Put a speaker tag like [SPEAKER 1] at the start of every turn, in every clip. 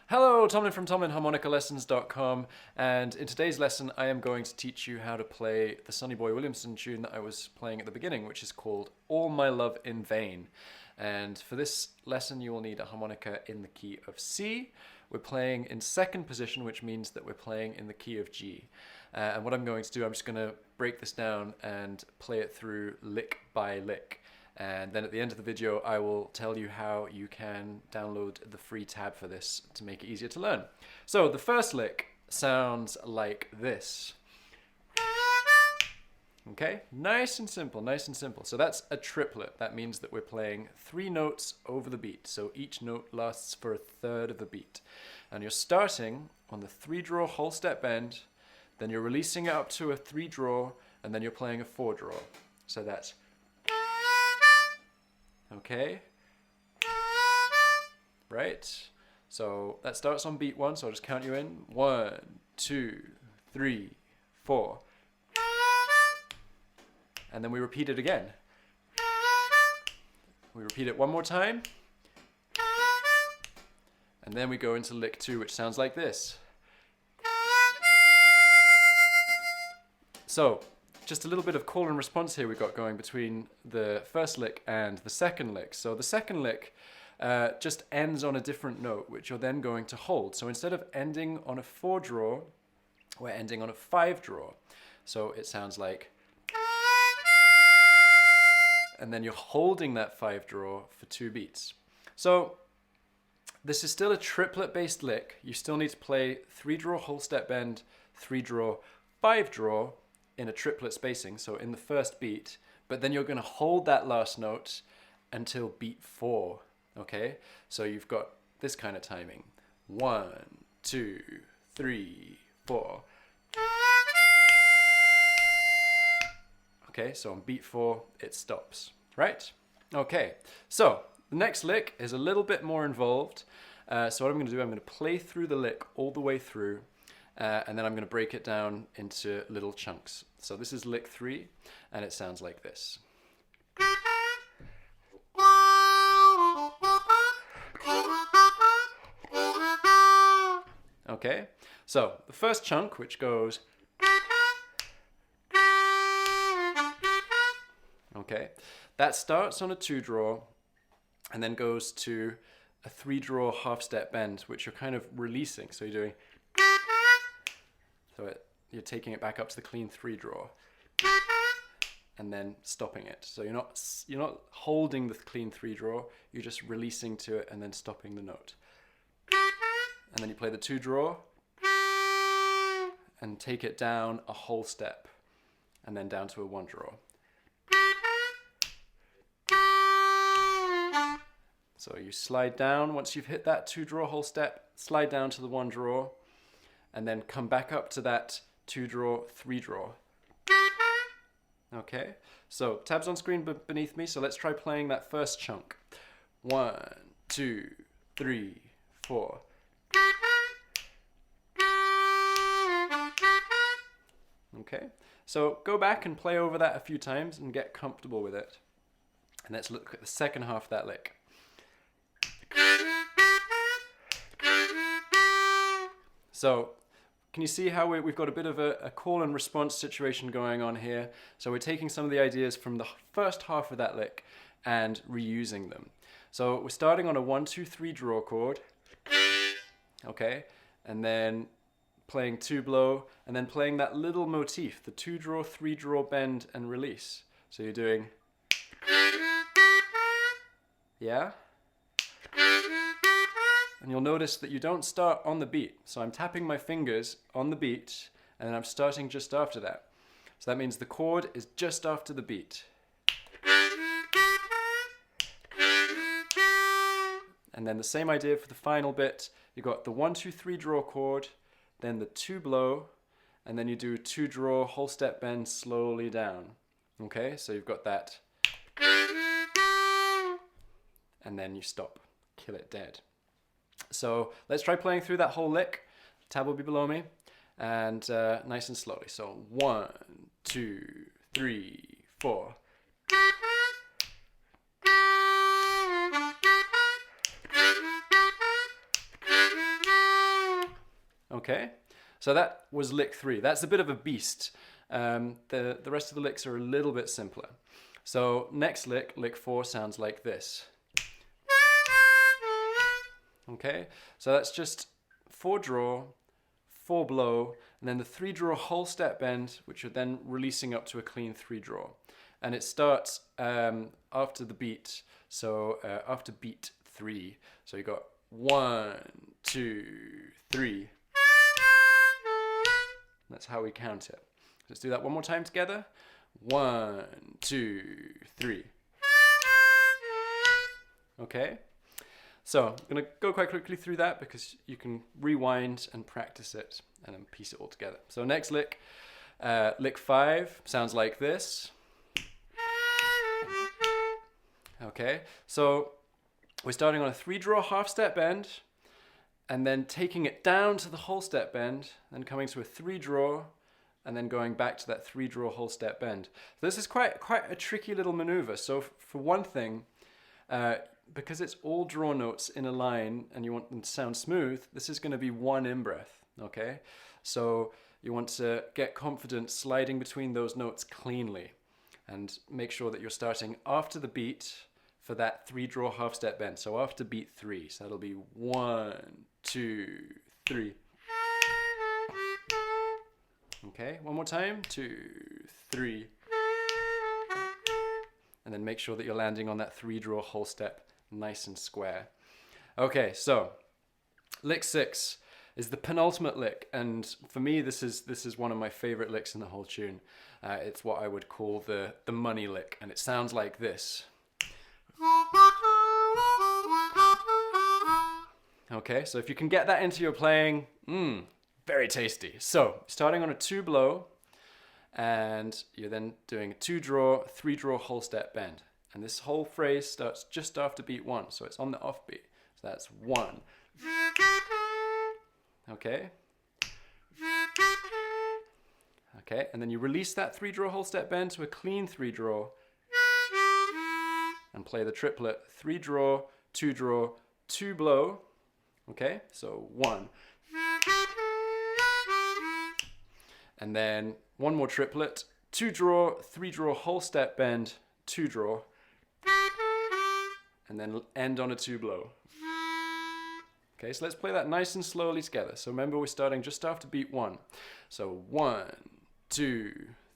[SPEAKER 1] Hello, Tomlin from TomlinHarmonicaLessons.com, and in today's lesson I am going to teach you how to play the Sonny Boy Williamson tune that I was playing at the beginning, which is called All My Love in Vain. And for this lesson you will need a harmonica in the key of C. We're playing in second position, which means that we're playing in the key of G. And what I'm going to do, I'm just going to break this down and play it through lick by lick. And then at the end of the video, I will tell you how you can download the free tab for this to make it easier to learn. So the first lick sounds like this. Okay, nice and simple, nice and simple. So that's a triplet. That means that we're playing 3 notes over the beat. So each note lasts for a third of the beat. And you're starting on the 3-draw whole step bend, then you're releasing it up to a 3-draw, and then you're playing a 4-draw. So that's okay, right? So that starts on beat 1, so I'll just count you in. 1, 2, 3, 4. And then we repeat it again. We repeat it one more time. And then we go into lick 2, which sounds like this. So, just a little bit of call and response here we've got going between the first lick and the second lick. So the second lick just ends on a different note, which you're then going to hold. So instead of ending on a 4-draw, we're ending on a 5-draw. So it sounds like, and then you're holding that 5-draw for 2 beats. So this is still a triplet-based lick. You still need to play 3-draw whole step bend, 3-draw, 5-draw, in a triplet spacing, so in the first beat, but then you're going to hold that last note until beat 4, okay? So you've got this kind of timing. 1, 2, 3, 4. Okay, so on beat 4, it stops, right? Okay, so the next lick is a little bit more involved. So what I'm going to do, I'm going to play through the lick all the way through, and then I'm going to break it down into little chunks. So this is lick 3, and it sounds like this. Okay, so the first chunk, which goes, okay, that starts on a 2-draw, and then goes to a 3-draw half step bend, which you're kind of releasing. So you're doing, so you're taking it back up to the clean 3-draw, and then stopping it. So you're not holding the clean 3-draw, you're just releasing to it and then stopping the note. And then you play the 2-draw and take it down a whole step, and then down to a 1-draw. So you slide down, once you've hit that 2-draw whole step, slide down to the 1-draw, and then come back up to that 2-draw, 3-draw. Okay, so tabs on screen beneath me, so let's try playing that first chunk. 1, 2, 3, 4. Okay, so go back and play over that a few times and get comfortable with it. And let's look at the second half of that lick. So, can you see how we've got a bit of a call and response situation going on here? So we're taking some of the ideas from the first half of that lick and reusing them. So we're starting on a 1, 2, 3 draw chord, okay, and then playing 2-blow, and then playing that little motif, the 2-draw, 3-draw bend and release. So you're doing, yeah? And you'll notice that you don't start on the beat. So I'm tapping my fingers on the beat, and then I'm starting just after that. So that means the chord is just after the beat. And then the same idea for the final bit. You've got the 1, 2, 3 draw chord, then the 2-blow, and then you do 2-draw, whole step bend slowly down. Okay, so you've got that. And then you stop, kill it dead. So let's try playing through that whole lick. Tab will be below me, and nice and slowly. So 1, 2, 3, 4. Okay, so that was lick 3. That's a bit of a beast. The rest of the licks are a little bit simpler. So next lick, lick 4, sounds like this. Okay, so that's just 4 draw, 4 blow, and then the 3 draw whole step bend, which are then releasing up to a clean 3 draw. And it starts after the beat, so after beat 3. So you got 1, 2, 3. That's how we count it. Let's do that one more time together. 1, 2, 3. Okay. So I'm going to go quite quickly through that because you can rewind and practice it and then piece it all together. So next lick, lick 5 sounds like this. Okay, so we're starting on a 3 draw half step bend and then taking it down to the whole step bend, then coming to a 3 draw and then going back to that 3 draw whole step bend. So this is quite a tricky little maneuver. So for one thing, because it's all draw notes in a line and you want them to sound smooth, this is going to be one in-breath, okay? So you want to get confident sliding between those notes cleanly and make sure that you're starting after the beat for that 3 draw half step bend. So after beat 3, so that'll be 1, 2, 3. Okay, one more time, 2, 3. And then make sure that you're landing on that 3 draw whole step nice and square. Okay, so lick 6 is the penultimate lick, and for me this is one of my favorite licks in the whole tune. It's what I would call the money lick, and it sounds like this. Okay, so if you can get that into your playing, very tasty. So starting on a 2 blow, and you're then doing a 2 draw, 3 draw whole step bend. And this whole phrase starts just after beat 1, so it's on the off beat. So that's 1. Okay. Okay, and then you release that 3 draw whole step bend to a clean 3 draw and play the triplet 3 draw, 2 draw, 2 blow. Okay, so 1. And then one more triplet, 2 draw, 3 draw whole step bend, 2 draw. And then end on a 2 blow. Okay, so let's play that nice and slowly together. So remember, we're starting just after beat 1. So 1, 2,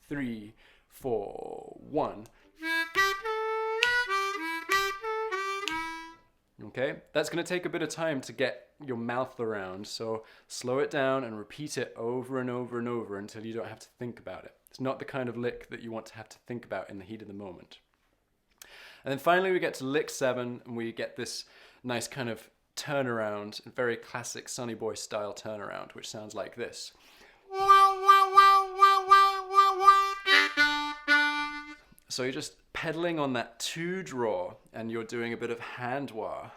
[SPEAKER 1] 3, 4, 1. Okay, that's going to take a bit of time to get your mouth around, so slow it down and repeat it over and over and over until you don't have to think about it. It's not the kind of lick that you want to have to think about in the heat of the moment. And then finally we get to lick 7, and we get this nice kind of turnaround, very classic Sonny Boy style turnaround, which sounds like this. So you're just pedaling on that 2 draw, and you're doing a bit of hand wah.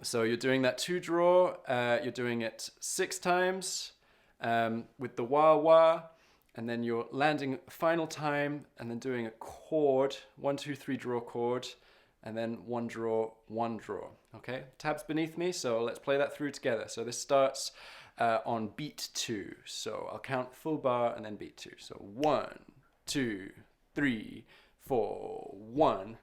[SPEAKER 1] So you're doing that 2 draw, you're doing it 6 times with the wah wah, and then you're landing final time and then doing a chord, 1, 2, 3 draw chord, and then 1 draw, 1 draw. Okay, tabs beneath me, so let's play that through together. So this starts on beat 2. So I'll count full bar and then beat 2. So 1, 2, 3, 4, 1.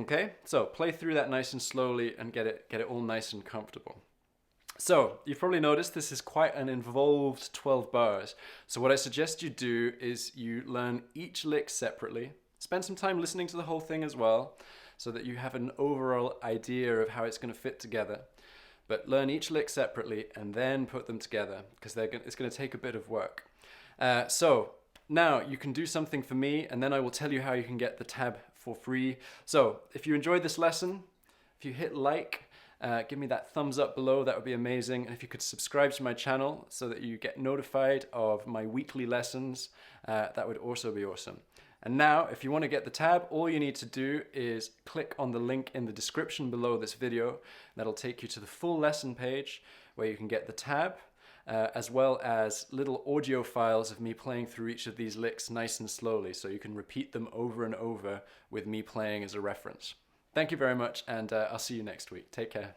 [SPEAKER 1] Okay, so play through that nice and slowly and get it all nice and comfortable. So you've probably noticed this is quite an involved 12 bars. So what I suggest you do is you learn each lick separately. Spend some time listening to the whole thing as well, so that you have an overall idea of how it's going to fit together. But learn each lick separately and then put them together, because it's going to take a bit of work. So now you can do something for me, and then I will tell you how you can get the tab for free. So if you enjoyed this lesson, if you hit like, give me that thumbs up below, that would be amazing. And if you could subscribe to my channel so that you get notified of my weekly lessons, that would also be awesome. And now, if you want to get the tab, all you need to do is click on the link in the description below this video. That'll take you to the full lesson page where you can get the tab. as well as little audio files of me playing through each of these licks nice and slowly, so you can repeat them over and over with me playing as a reference. Thank you very much, and I'll see you next week. Take care.